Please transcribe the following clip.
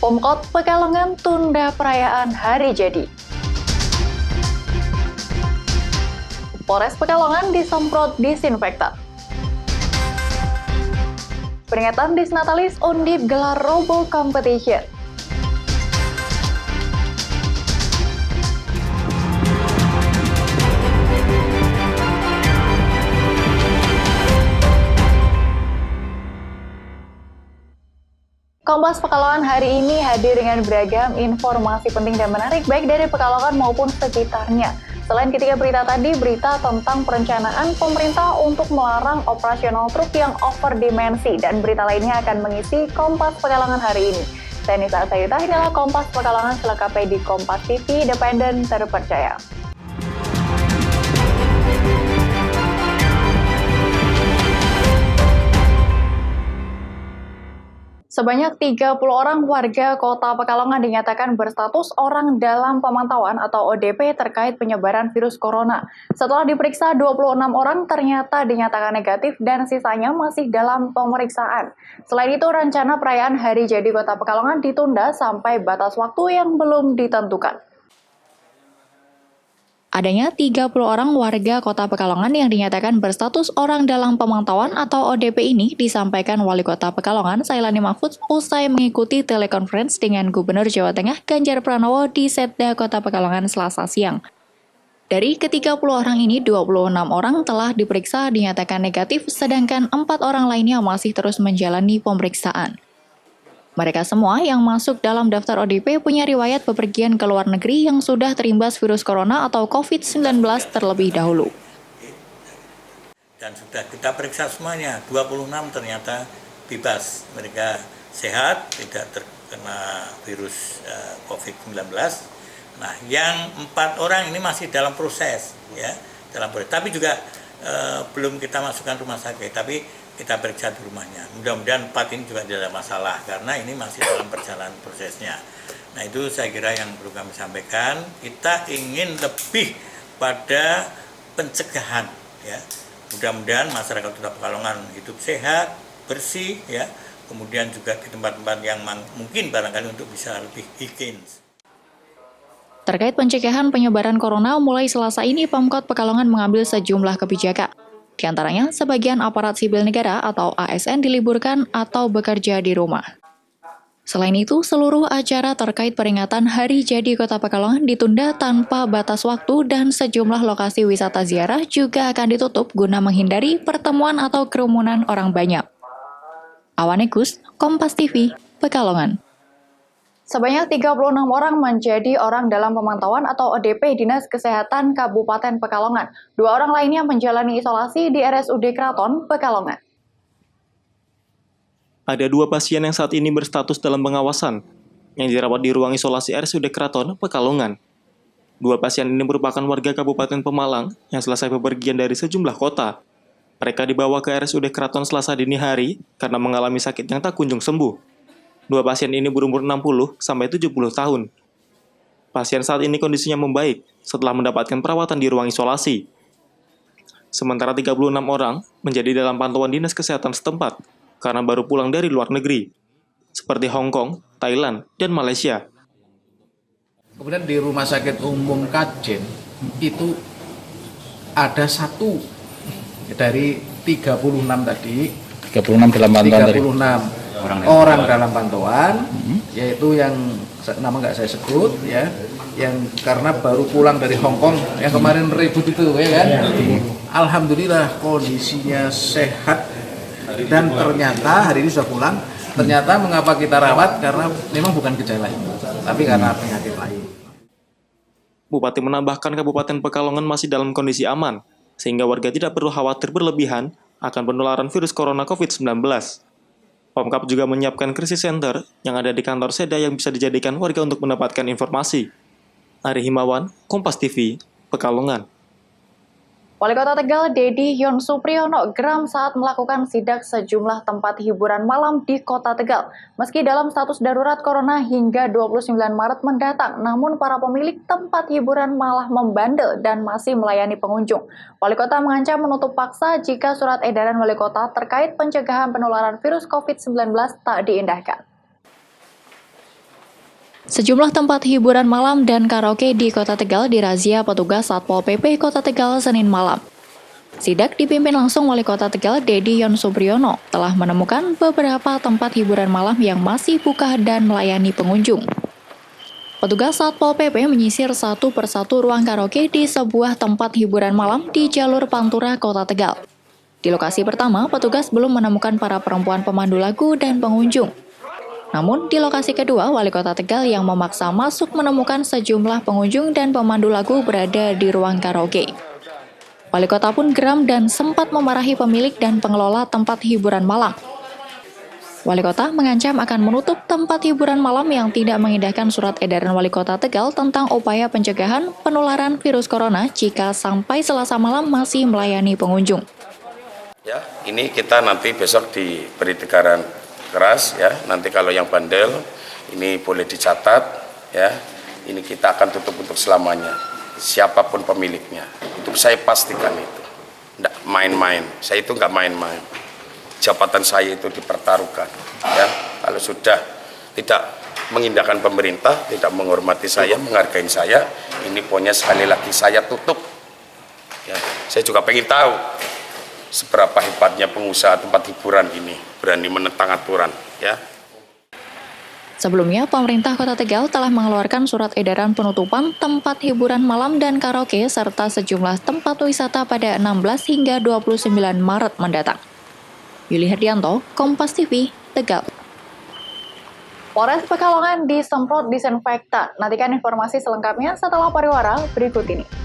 Pemkot Pekalongan tunda perayaan Hari Jadi. Polres Pekalongan disemprot disinfektan. Peringatan Disnatalis Undip gelar Robo Competition. Kompas Pekalongan hari ini hadir dengan beragam informasi penting dan menarik baik dari Pekalongan maupun sekitarnya. Selain ketiga berita tadi, berita tentang perencanaan pemerintah untuk melarang operasional truk yang overdimensi dan berita lainnya akan mengisi Kompas Pekalongan hari ini. Saya Nisa Sayuta, inilah Kompas Pekalongan selengkapnya di Kompas TV, independen terpercaya. Sebanyak 30 orang warga Kota Pekalongan dinyatakan berstatus orang dalam pemantauan atau ODP terkait penyebaran virus corona. Setelah diperiksa 26 orang ternyata dinyatakan negatif dan sisanya masih dalam pemeriksaan. Selain itu, rencana perayaan Hari Jadi Kota Pekalongan ditunda sampai batas waktu yang belum ditentukan. Adanya 30 orang warga Kota Pekalongan yang dinyatakan berstatus orang dalam pemantauan atau ODP ini disampaikan Wali Kota Pekalongan Sailani Mahfudz usai mengikuti telekonferensi dengan Gubernur Jawa Tengah Ganjar Pranowo di Setda Kota Pekalongan Selasa siang. Dari ke-30 orang ini, 26 orang telah diperiksa dinyatakan negatif, sedangkan 4 orang lainnya masih terus menjalani pemeriksaan. Mereka semua yang masuk dalam daftar ODP punya riwayat bepergian ke luar negeri yang sudah terimbas virus corona atau COVID-19 terlebih dahulu. Dan sudah kita periksa semuanya, 26 ternyata bebas. Mereka sehat, tidak terkena virus COVID-19. Nah, yang 4 orang ini masih dalam proses, ya, Tapi juga belum kita masukkan rumah sakit, tapi kita periksa di rumahnya. Mudah-mudahan 4 ini juga tidak ada masalah karena ini masih dalam perjalanan prosesnya. Nah, itu saya kira yang perlu kami sampaikan. Kita ingin lebih pada pencegahan, ya. Mudah-mudahan masyarakat Kota Pekalongan hidup sehat, bersih, ya. Kemudian juga di tempat-tempat yang mungkin barangkali untuk bisa lebih higienis. Terkait pencegahan penyebaran corona, mulai Selasa ini Pemkot Pekalongan mengambil sejumlah kebijakan. Di antaranya, sebagian aparat sipil negara atau ASN diliburkan atau bekerja di rumah. Selain itu, seluruh acara terkait peringatan Hari Jadi Kota Pekalongan ditunda tanpa batas waktu dan sejumlah lokasi wisata ziarah juga akan ditutup guna menghindari pertemuan atau kerumunan orang banyak. Awanekus, Kompas TV, Pekalongan. Sebanyak 36 orang menjadi orang dalam pemantauan atau ODP Dinas Kesehatan Kabupaten Pekalongan. 2 orang lainnya menjalani isolasi di RSUD Kraton, Pekalongan. Ada 2 pasien yang saat ini berstatus dalam pengawasan, yang dirawat di ruang isolasi RSUD Kraton, Pekalongan. 2 pasien ini merupakan warga Kabupaten Pemalang yang selesai bepergian dari sejumlah kota. Mereka dibawa ke RSUD Kraton Selasa dini hari karena mengalami sakit yang tak kunjung sembuh. 2 pasien ini berumur 60 sampai 70 tahun. Pasien saat ini kondisinya membaik setelah mendapatkan perawatan di ruang isolasi. Sementara 36 orang menjadi dalam pantauan Dinas Kesehatan setempat karena baru pulang dari luar negeri, seperti Hong Kong, Thailand, dan Malaysia. Kemudian di Rumah Sakit Umum Kajen itu ada 1 dari 36 tadi. 36 dalam pantauan 36 orang dalam pantauan, yaitu yang nama nggak saya sebut, ya, yang karena baru pulang dari Hong Kong yang kemarin ribut itu, ya kan. Alhamdulillah kondisinya sehat dan ternyata hari ini sudah pulang. Ternyata mengapa kita rawat karena memang bukan gejala ini, tapi karena penyakit lain. Bupati menambahkan Kabupaten Pekalongan masih dalam kondisi aman, sehingga warga tidak perlu khawatir berlebihan akan penularan virus corona COVID-19. Pemkap juga menyiapkan krisis center yang ada di kantor Seda yang bisa dijadikan warga untuk mendapatkan informasi. Ari Himawan, Kompas TV, Pekalongan. Wali Kota Tegal, Dedi Yon Supriyono, geram saat melakukan sidak sejumlah tempat hiburan malam di Kota Tegal. Meski dalam status darurat corona hingga 29 Maret mendatang, namun para pemilik tempat hiburan malah membandel dan masih melayani pengunjung. Wali Kota mengancam menutup paksa jika surat edaran Wali Kota terkait pencegahan penularan virus COVID-19 tak diindahkan. Sejumlah tempat hiburan malam dan karaoke di Kota Tegal dirazia petugas Satpol PP Kota Tegal Senin malam. Sidak dipimpin langsung Wali Kota Tegal Dedi Yon Supriyono telah menemukan beberapa tempat hiburan malam yang masih buka dan melayani pengunjung. Petugas Satpol PP menyisir satu persatu ruang karaoke di sebuah tempat hiburan malam di jalur Pantura, Kota Tegal. Di lokasi pertama, petugas belum menemukan para perempuan pemandu lagu dan pengunjung. Namun, di lokasi kedua, Wali Kota Tegal yang memaksa masuk menemukan sejumlah pengunjung dan pemandu lagu berada di ruang karaoke. Wali Kota pun geram dan sempat memarahi pemilik dan pengelola tempat hiburan malam. Wali Kota mengancam akan menutup tempat hiburan malam yang tidak mengindahkan surat edaran Wali Kota Tegal tentang upaya pencegahan penularan virus corona jika sampai Selasa malam masih melayani pengunjung. Ya, ini kita nanti besok diberi tegaran keras ya. Nanti kalau yang bandel ini boleh dicatat ya. Ini kita akan tutup untuk selamanya. Siapapun pemiliknya. Itu saya pastikan itu. Nggak main-main. Saya itu nggak main-main. Jabatan saya itu dipertaruhkan ya. Kalau sudah tidak mengindahkan pemerintah, tidak menghormati saya, menghargai saya, ini pokoknya sekali lagi saya tutup. Ya, saya juga pengen tahu seberapa hebatnya pengusaha tempat hiburan ini berani menentang aturan ya. Sebelumnya, pemerintah Kota Tegal telah mengeluarkan surat edaran penutupan tempat hiburan malam dan karaoke serta sejumlah tempat wisata pada 16 hingga 29 Maret mendatang. Yuli Herdianto, Kompas TV, Tegal. Polres Pekalongan disemprot disinfektan. Nantikan informasi selengkapnya setelah pariwara berikut ini.